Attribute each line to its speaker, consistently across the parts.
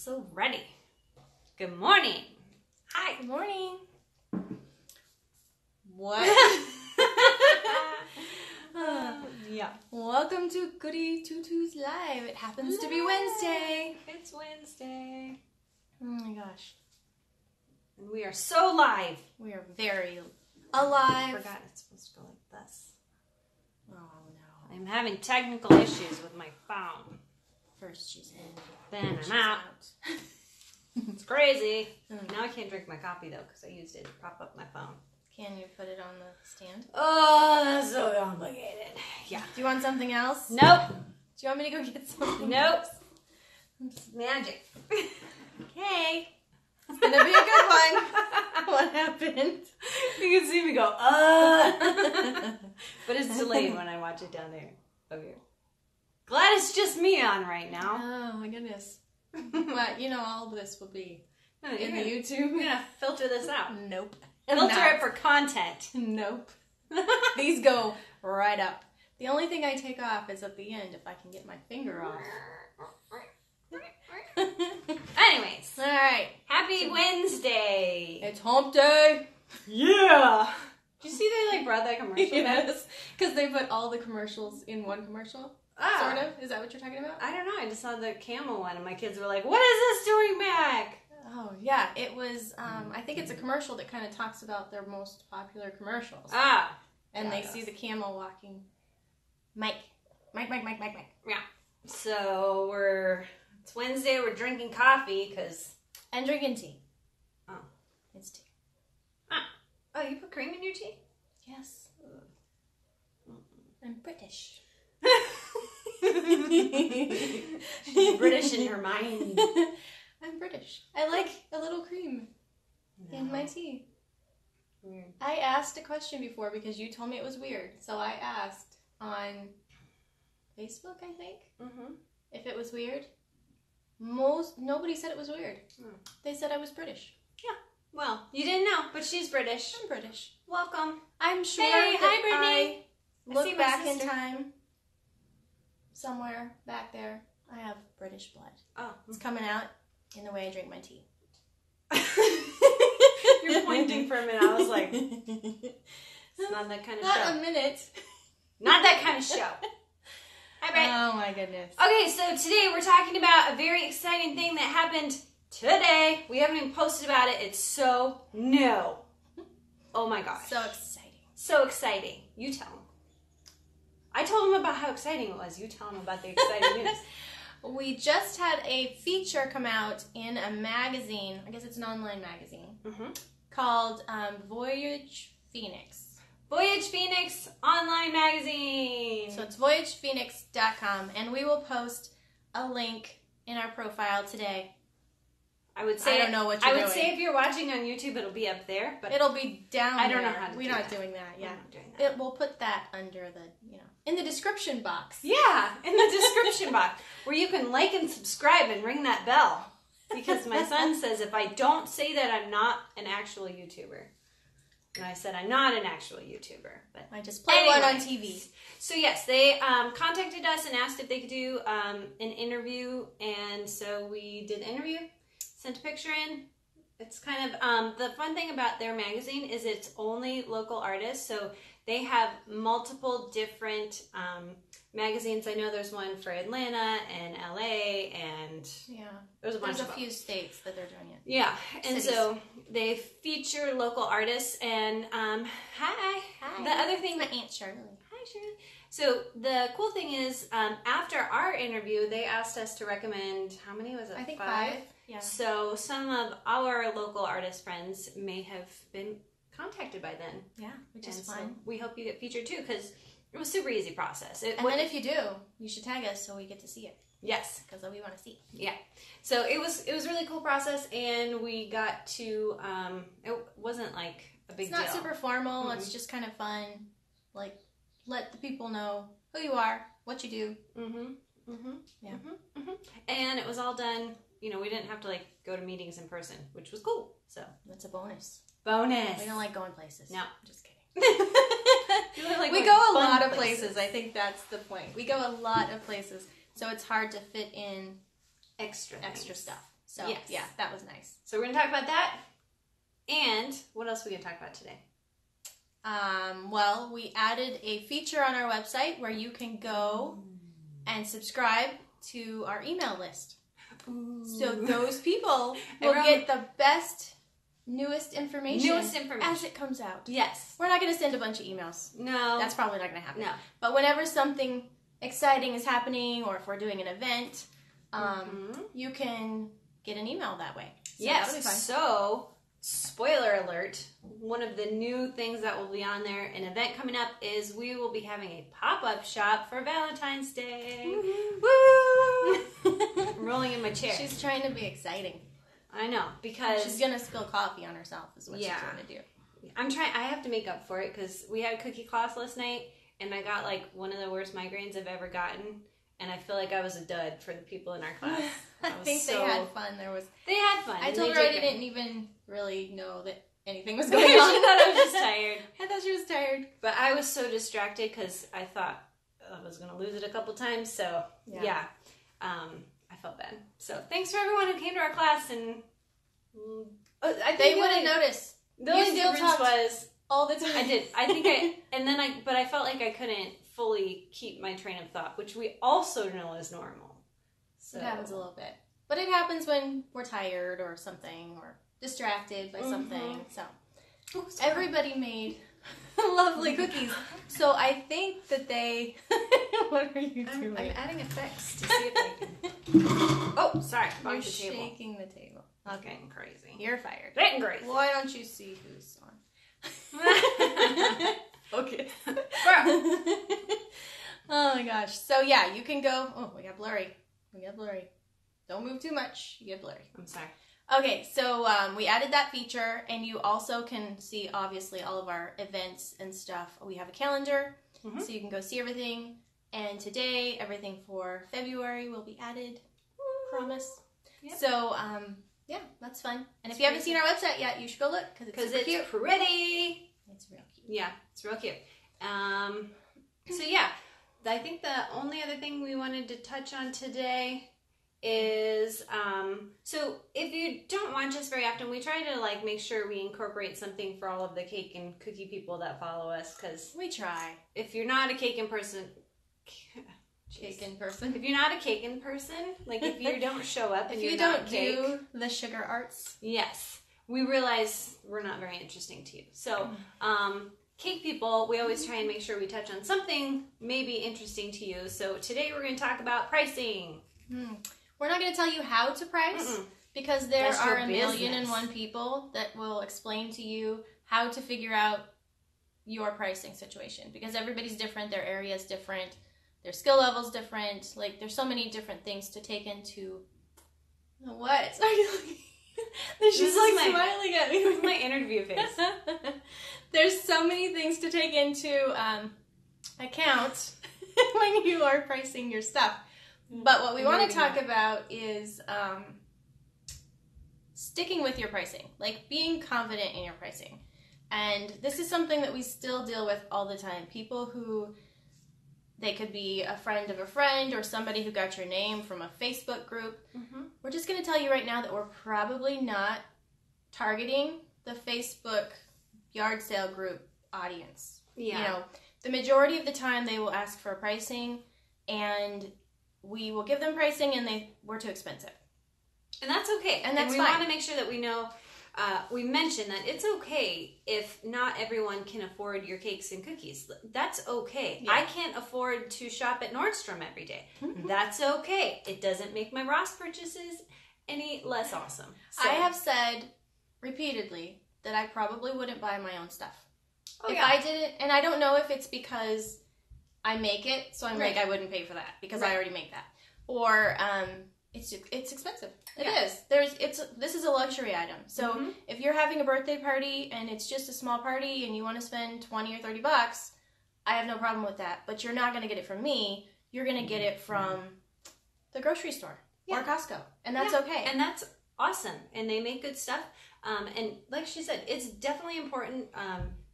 Speaker 1: so ready. Good morning.
Speaker 2: Hi. Good morning. What?
Speaker 1: Yeah.
Speaker 2: Welcome to Goody Tutus Live. It happens to be Wednesday.
Speaker 1: It's Wednesday.
Speaker 2: Oh my gosh.
Speaker 1: And we are so live.
Speaker 2: We are very alive.
Speaker 1: I forgot it's supposed to go like this.
Speaker 2: Oh no.
Speaker 1: I'm having technical issues with my phone.
Speaker 2: First she's in.
Speaker 1: Then
Speaker 2: she's
Speaker 1: I'm out. It's crazy. Now I can't drink my coffee though because I used it to prop up my phone.
Speaker 2: Can you put it on the stand?
Speaker 1: Oh, that's so complicated. Yeah.
Speaker 2: Do you want something else?
Speaker 1: Nope.
Speaker 2: Do you want me to go get something
Speaker 1: Nope.
Speaker 2: else?
Speaker 1: Magic.
Speaker 2: Okay. It's going to be a good one. What happened?
Speaker 1: You can see me go, But it's delayed when I watch it down there. Okay. Glad it's just me on right now.
Speaker 2: Oh my goodness. But you know, all of this will be
Speaker 1: No,
Speaker 2: in the
Speaker 1: you're
Speaker 2: YouTube.
Speaker 1: gonna filter this out.
Speaker 2: Nope.
Speaker 1: Filter
Speaker 2: Not.
Speaker 1: it for content.
Speaker 2: Nope. These go right up. The only thing I take off is at the end if I can get my finger off.
Speaker 1: Anyways.
Speaker 2: Alright.
Speaker 1: Happy Wednesday.
Speaker 2: It's hump day.
Speaker 1: Yeah. Did you see they like brought that commercial back?
Speaker 2: Yes. Because they put all the commercials in one commercial.
Speaker 1: Ah.
Speaker 2: Sort of. Is that what you're talking about?
Speaker 1: I don't know. I just saw the camel one and my kids were like, what is this doing back?
Speaker 2: Oh, yeah. It was, I think it's a commercial that kind of talks about their most popular commercials.
Speaker 1: Ah.
Speaker 2: And
Speaker 1: Yeah,
Speaker 2: they
Speaker 1: it
Speaker 2: see
Speaker 1: does.
Speaker 2: the camel walking. Mike. Mike.
Speaker 1: Yeah. So it's Wednesday. We're drinking coffee because.
Speaker 2: And drinking tea.
Speaker 1: Oh.
Speaker 2: It's tea.
Speaker 1: Oh, you put cream in your tea?
Speaker 2: Yes. I'm British.
Speaker 1: She's British in her mind.
Speaker 2: I'm British. I like a little cream in my tea.
Speaker 1: Weird.
Speaker 2: I asked a question before because you told me it was weird. So I asked on Facebook, I think, if it was weird. Nobody said it was weird. They said I was British.
Speaker 1: Yeah. Well, you didn't know, but she's British.
Speaker 2: I'm British.
Speaker 1: Welcome.
Speaker 2: I'm sure
Speaker 1: Hey,
Speaker 2: that
Speaker 1: hi, Brittany.
Speaker 2: I
Speaker 1: I
Speaker 2: look
Speaker 1: see my
Speaker 2: back in
Speaker 1: sister.
Speaker 2: time. Somewhere back there, I have British blood.
Speaker 1: Oh.
Speaker 2: It's coming out in the way I drink my tea.
Speaker 1: You're pointing for a minute. I was like, it's not that kind of
Speaker 2: Not
Speaker 1: show.
Speaker 2: a minute.
Speaker 1: Not that kind of show. Hi, Brett.
Speaker 2: Oh my goodness.
Speaker 1: Okay, so today we're talking about a very exciting thing that happened today. We haven't even posted about it. It's so new. Oh my gosh.
Speaker 2: So exciting.
Speaker 1: So exciting. You tell them. I told them about how exciting it was. You tell them about the exciting news.
Speaker 2: We just had a feature come out in a magazine. I guess it's an online magazine called Voyage Phoenix.
Speaker 1: Voyage Phoenix Online Magazine.
Speaker 2: So it's voyagephoenix.com, and we will post a link in our profile today.
Speaker 1: I would say
Speaker 2: I don't know what you're
Speaker 1: I would
Speaker 2: doing.
Speaker 1: say if you're watching on YouTube, it'll be up there. But
Speaker 2: It'll be down
Speaker 1: I don't
Speaker 2: there.
Speaker 1: know how to
Speaker 2: We're
Speaker 1: do
Speaker 2: not
Speaker 1: that.
Speaker 2: doing that. Yeah,
Speaker 1: I'm not doing that.
Speaker 2: We'll put that under the, in the description box.
Speaker 1: Yeah, in the description box where you can like and subscribe and ring that bell. Because my son says if I don't say that, I'm not an actual YouTuber. And I said I'm not an actual YouTuber, but
Speaker 2: I just play one on
Speaker 1: Anyways.
Speaker 2: TV.
Speaker 1: So yes, they contacted us and asked if they could do an interview, and so we did the interview, sent a picture in. It's kind of, the fun thing about their magazine is it's only local artists, so they have multiple different magazines. I know there's one for Atlanta and LA, and
Speaker 2: Yeah.
Speaker 1: there's a bunch
Speaker 2: There's a
Speaker 1: of
Speaker 2: few states that they're doing it.
Speaker 1: Yeah, and
Speaker 2: Cities.
Speaker 1: so they feature local artists, and hi.
Speaker 2: Hi.
Speaker 1: The other thing
Speaker 2: my Aunt Shirley.
Speaker 1: Hi, Shirley. So the cool thing is, after our interview, they asked us to recommend, how many was it?
Speaker 2: I think 5. Yeah.
Speaker 1: So some of our local artist friends may have been contacted by then.
Speaker 2: Yeah, which is
Speaker 1: And so
Speaker 2: fun.
Speaker 1: we hope you get featured too, because it was a super easy process.
Speaker 2: And then if you do, you should tag us so we get to see it.
Speaker 1: Yes.
Speaker 2: Because we want to see.
Speaker 1: Yeah. So it was a really cool process, and we got to, it wasn't like a big
Speaker 2: It's not
Speaker 1: deal.
Speaker 2: super formal. It's just kind of fun. Like, let the people know who you are, what you do. Yeah.
Speaker 1: And it was all done, we didn't have to like go to meetings in person, which was cool. So
Speaker 2: That's a bonus.
Speaker 1: bonus.
Speaker 2: We don't like going places.
Speaker 1: No.
Speaker 2: Just kidding.
Speaker 1: You look like
Speaker 2: We
Speaker 1: we're
Speaker 2: go a
Speaker 1: fun
Speaker 2: lot of places. I think that's the point. We go a lot of places. So it's hard to fit in
Speaker 1: Extra
Speaker 2: extra
Speaker 1: things.
Speaker 2: stuff. So,
Speaker 1: yes.
Speaker 2: yeah, that was nice.
Speaker 1: So we're going to talk about that. And what else are we going to talk about today?
Speaker 2: Well, we added a feature on our website where you can go and subscribe to our email list. Ooh. So those people will get the best, newest information as it comes out.
Speaker 1: Yes.
Speaker 2: We're not going to send a bunch of emails.
Speaker 1: No.
Speaker 2: That's probably not going to happen.
Speaker 1: No.
Speaker 2: But whenever something exciting is happening, or if we're doing an event, you can get an email that way. So
Speaker 1: yes.
Speaker 2: That'll be fun.
Speaker 1: So, spoiler alert, one of the new things that will be on there, an event coming up, is we will be having a pop-up shop for Valentine's Day. Woo! I'm rolling in my chair.
Speaker 2: She's trying to be exciting.
Speaker 1: I know, because
Speaker 2: she's going to spill coffee on herself is what she's trying to do.
Speaker 1: I have to make up for it because we had cookie class last night and I got like one of the worst migraines I've ever gotten. And I feel like I was a dud for the people in our class.
Speaker 2: I think they had fun.
Speaker 1: They had fun.
Speaker 2: I told her I didn't even really know that anything was going on.
Speaker 1: She thought I was just tired.
Speaker 2: I thought she was tired.
Speaker 1: But I was so distracted because I thought I was going to lose it a couple times. So, yeah. I felt bad. So, thanks for everyone who came to our class. And I think
Speaker 2: they wouldn't notice.
Speaker 1: The only difference was
Speaker 2: all the time.
Speaker 1: I did. But I felt like I couldn't fully keep my train of thought, which we also know is normal. So
Speaker 2: it happens a little bit. But it happens when we're tired or something, or distracted by something. So everybody made lovely cookies. So I think that they... What are you doing?
Speaker 1: I'm adding effects to see if I can... Oh, sorry.
Speaker 2: You're shaking the table.
Speaker 1: Okay, I'm crazy.
Speaker 2: You're fired.
Speaker 1: Getting crazy.
Speaker 2: Why don't you see who's on? Okay. Oh my gosh. So yeah, you can go... Oh, we got blurry. Don't move too much. You get blurry.
Speaker 1: I'm sorry.
Speaker 2: Okay, so we added that feature, and you also can see, obviously, all of our events and stuff. We have a calendar, so you can go see everything. And today, everything for February will be added. Promise. Yep. So, yeah, that's fun. And if you haven't seen our website yet, you should go look, because it's cute.
Speaker 1: Pretty.
Speaker 2: It's real cute.
Speaker 1: Yeah, it's real cute. So, yeah, I think the only other thing we wanted to touch on today is, so if you don't watch us very often, we try to like make sure we incorporate something for all of the cake and cookie people that follow us, because
Speaker 2: we try.
Speaker 1: If you're not a cake in person, if you're not a cake in person, like if you don't show up and
Speaker 2: if you don't do the sugar arts,
Speaker 1: yes, we realize we're not very interesting to you. So, cake people, we always try and make sure we touch on something maybe interesting to you. So today we're going to talk about pricing.
Speaker 2: We're not going to tell you how to price because there are a million and one people that will explain to you how to figure out your pricing situation, because everybody's different, their area is different, their skill level's different. Like, there's so many different things to take into... What? She's like smiling at me.
Speaker 1: This is my interview face.
Speaker 2: There's so many things to take into account when you are pricing your stuff. But what we want to talk about is sticking with your pricing, like being confident in your pricing. And this is something that we still deal with all the time. People who, they could be a friend of a friend or somebody who got your name from a Facebook group. We're just going to tell you right now that we're probably not targeting the Facebook yard sale group audience.
Speaker 1: Yeah.
Speaker 2: You know, the majority of the time they will ask for pricing, and we will give them pricing, and we're too expensive.
Speaker 1: And that's okay.
Speaker 2: And that's
Speaker 1: we
Speaker 2: fine.
Speaker 1: Want to make sure that we know, we mention that it's okay if not everyone can afford your cakes and cookies. That's okay. Yeah. I can't afford to shop at Nordstrom every day. That's okay. It doesn't make my Ross purchases any less awesome. So,
Speaker 2: I have said repeatedly that I probably wouldn't buy my own stuff. I didn't, and I don't know if it's because I make it, so I'm like, I wouldn't pay for that because I already make that. Or it's expensive. It is. This is a luxury item. So if you're having a birthday party and it's just a small party and you want to spend $20 or $30, I have no problem with that. But you're not going to get it from me. You're going to get it from the grocery store or Costco, and that's okay.
Speaker 1: And that's awesome. And they make good stuff. And like she said, it's definitely important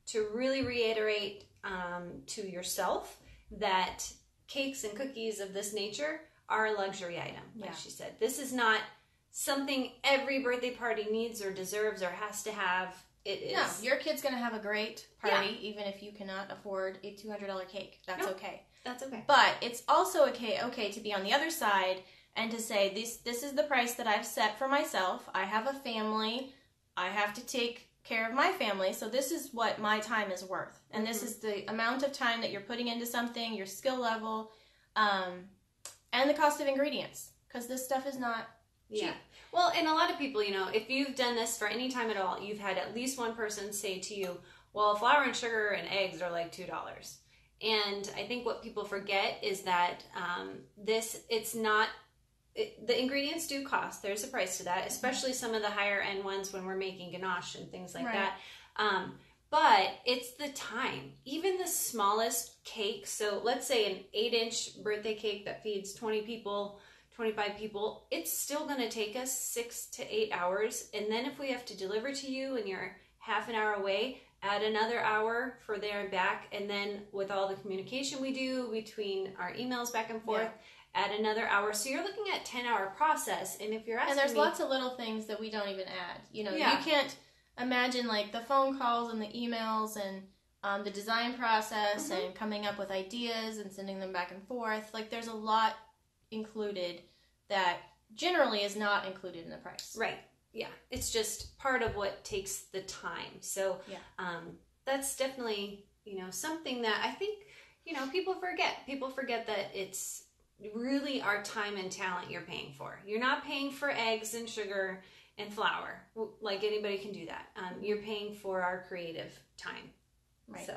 Speaker 1: to really reiterate to yourself that cakes and cookies of this nature are a luxury item, like she said. This is not something every birthday party needs or deserves or has to have. It is.
Speaker 2: No, your kid's going to have a great party, even if you cannot afford a $200 cake. That's okay.
Speaker 1: That's okay.
Speaker 2: But it's also okay to be on the other side and to say, this is the price that I've set for myself. I have a family. I have to take care of my family. So this is what my time is worth. And this is the amount of time that you're putting into something, your skill level, and the cost of ingredients. Because this stuff is not cheap.
Speaker 1: Yeah. Well, and a lot of people, if you've done this for any time at all, you've had at least one person say to you, well, flour and sugar and eggs are like $2. And I think what people forget is that the ingredients do cost. There's a price to that, especially some of the higher end ones when we're making ganache and things like that. But it's the time. Even the smallest cake, so let's say an 8-inch birthday cake that feeds 20 people, 25 people, it's still going to take us 6 to 8 hours. And then if we have to deliver to you and you're half an hour away, add another hour for there and back. And then with all the communication we do between our emails back and forth, add another hour. So you're looking at 10-hour process. And if you're asking
Speaker 2: and there's lots of little things that we don't even add. You
Speaker 1: Yeah.
Speaker 2: can't imagine like the phone calls and the emails and the design process and coming up with ideas and sending them back and forth. Like there's a lot included that generally is not included in the price.
Speaker 1: Right. Yeah. It's just part of what takes the time. So that's definitely, something that I think, people forget. People forget that it's really our time and talent you're paying for. You're not paying for eggs and sugar and flour. Like anybody can do that. You're paying for our creative time.
Speaker 2: Right.
Speaker 1: So.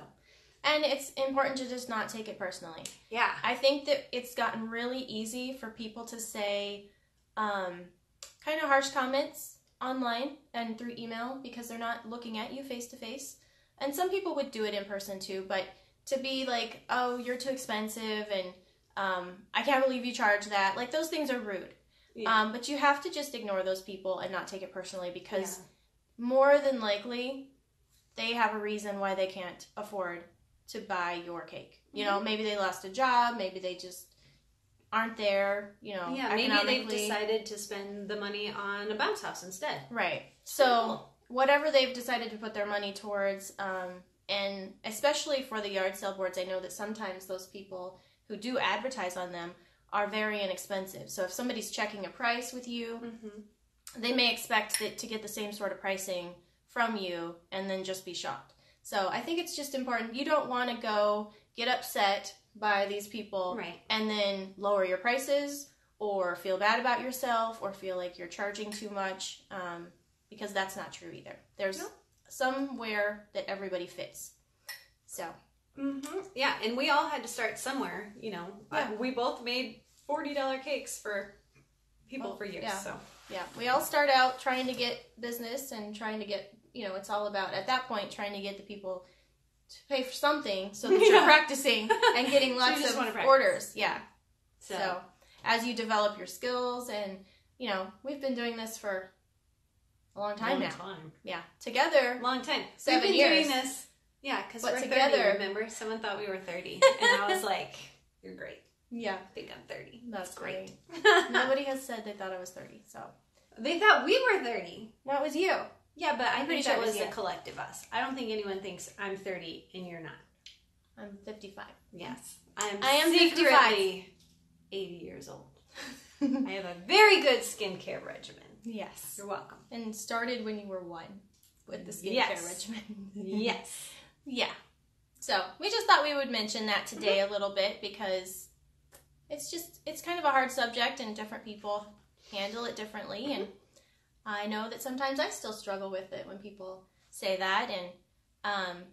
Speaker 2: And it's important to just not take it personally.
Speaker 1: Yeah.
Speaker 2: I think that it's gotten really easy for people to say kind of harsh comments online and through email because they're not looking at you face to face. And some people would do it in person too, but to be like, oh, you're too expensive and I can't believe you charge that. Like those things are rude. Yeah. But you have to just ignore those people and not take it personally because more than likely they have a reason why they can't afford to buy your cake. Maybe they lost a job, maybe they just aren't there,
Speaker 1: maybe they've decided to spend the money on a bounce house instead.
Speaker 2: Right. So whatever they've decided to put their money towards, and especially for the yard sale boards, I know that sometimes those people who do advertise on them are very inexpensive. So if somebody's checking a price with you, they may expect to get the same sort of pricing from you and then just be shocked. So I think it's just important. You don't want to go get upset by these people and then lower your prices or feel bad about yourself or feel like you're charging too much because that's not true either. There's somewhere that everybody fits. So.
Speaker 1: Yeah, and we all had to start somewhere, We both made $40 cakes for people for years. So.
Speaker 2: Yeah, we all start out trying to get business and trying to get, it's all about, at that point, trying to get the people to pay for something so that you're practicing and getting lots of orders. Yeah. So as you develop your skills and, we've been doing this for a long time now. Yeah. Together.
Speaker 1: Long time.
Speaker 2: 7 years.
Speaker 1: Doing this. Yeah, because
Speaker 2: we're
Speaker 1: together. 30, remember? Someone thought we were 30. And I was like, you're great.
Speaker 2: Yeah.
Speaker 1: I think I'm 30.
Speaker 2: That's great. Nobody has said they thought I was 30, so.
Speaker 1: They thought we were 30.
Speaker 2: No, it was you.
Speaker 1: Yeah, but I think that was the collective us. I don't think anyone thinks I'm 30 and you're not.
Speaker 2: I'm 55.
Speaker 1: Yes. I am secretly 80 years old. I have a very good skincare regimen.
Speaker 2: Yes.
Speaker 1: You're welcome.
Speaker 2: And started when you were 1 with the skincare regimen.
Speaker 1: Yes.
Speaker 2: Yeah. So we just thought we would mention that today a little bit because it's kind of a hard subject and different people handle it differently. And I know that sometimes I still struggle with it when people say that. And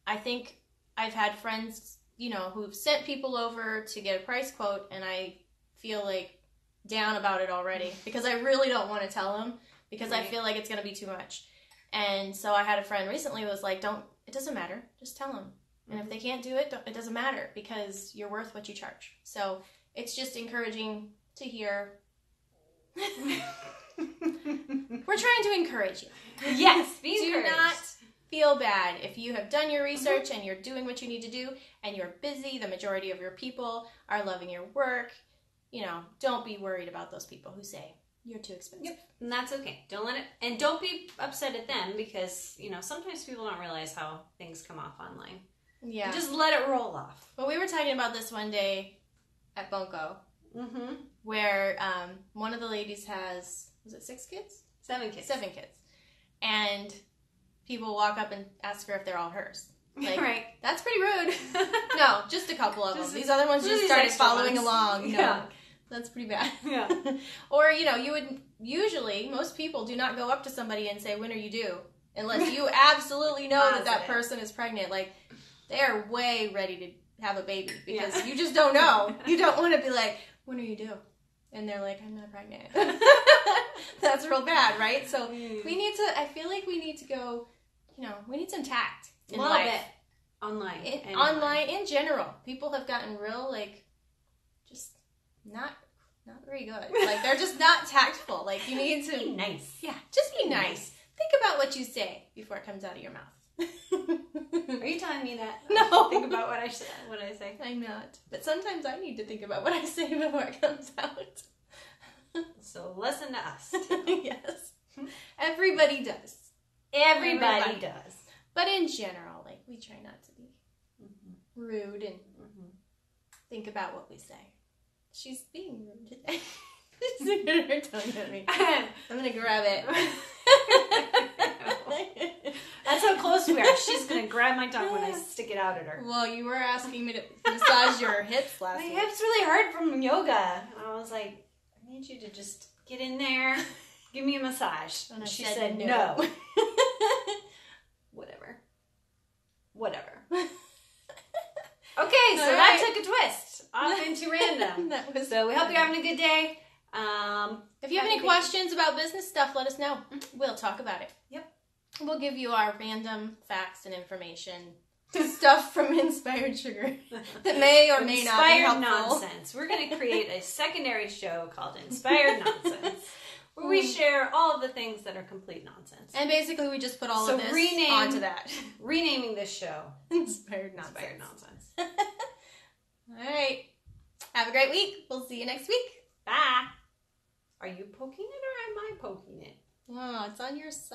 Speaker 2: I think I've had friends, who've sent people over to get a price quote and I feel like down about it already because I really don't want to tell them because I feel like it's going to be too much. And so I had a friend recently who was like, it doesn't matter. Just tell them. And if they can't do it, it doesn't matter because you're worth what you charge. So it's just encouraging to hear. We're trying to encourage you.
Speaker 1: Yes, be
Speaker 2: encouraged. Do not feel bad if you have done your research and you're doing what you need to do and you're busy. The majority of your people are loving your work. Don't be worried about those people who say, You're too expensive.
Speaker 1: Yep. And that's okay. Don't be upset at them because, sometimes people don't realize how things come off online.
Speaker 2: Yeah.
Speaker 1: Just let it roll off.
Speaker 2: Well, we were talking about this one day at Bunko. Mm-hmm. Where one of the ladies has, was it 6 kids?
Speaker 1: 7 kids.
Speaker 2: 7 kids. And people walk up and ask her if they're all hers. Like,
Speaker 1: right.
Speaker 2: That's pretty rude. No, just a couple of them. These other ones just started following along. Yeah. No, that's pretty bad. Yeah. Or, you would usually, most people do not go up to somebody and say, when are you due? Unless you absolutely know that person is pregnant. Like, they are way ready to have a baby because you just don't know. You don't want to be like, when are you due? And they're like, I'm not pregnant. That's real bad, right? So I feel like we need to go, we need some tact in life. A little bit. Online. Online in general. People have gotten real, just not very good. Like, they're just not tactful. Like, you need to...
Speaker 1: Be nice.
Speaker 2: Yeah, just be nice. Think about what you say before it comes out of your mouth.
Speaker 1: Are you telling me that?
Speaker 2: No.
Speaker 1: Think about what I say.
Speaker 2: I'm not. But sometimes I need to think about what I say before it comes out.
Speaker 1: So listen to us.
Speaker 2: Yes. Everybody does.
Speaker 1: Everybody does.
Speaker 2: But in general, we try not to be rude and think about what we say. She's being rude today. She's looking at her tongue at me. I'm going to grab it.
Speaker 1: That's how close we are. She's going to grab my tongue when I stick it out at her.
Speaker 2: Well, you were asking me to massage your hips last week.
Speaker 1: My hips really hurt from yoga. And I was like, I need you to just get in there. Give me a massage.
Speaker 2: And
Speaker 1: she said no. Whatever. Okay, so that took a twist. Off into random. So we hope you're having a good day.
Speaker 2: If you have any questions about business stuff, let us know. We'll talk about it.
Speaker 1: Yep.
Speaker 2: We'll give you our random facts and information. Stuff from Inspired Sugar that may or may not be helpful.
Speaker 1: Inspired Nonsense. We're going to create a secondary show called Inspired Nonsense. Where we share all of the things that are complete nonsense.
Speaker 2: And basically we just put all of this onto that.
Speaker 1: Renaming this show
Speaker 2: Inspired Nonsense.
Speaker 1: Inspired Nonsense.
Speaker 2: All right. Have a great week. We'll see you next week.
Speaker 1: Bye. Are you poking it or am I poking it?
Speaker 2: Oh, it's on your side.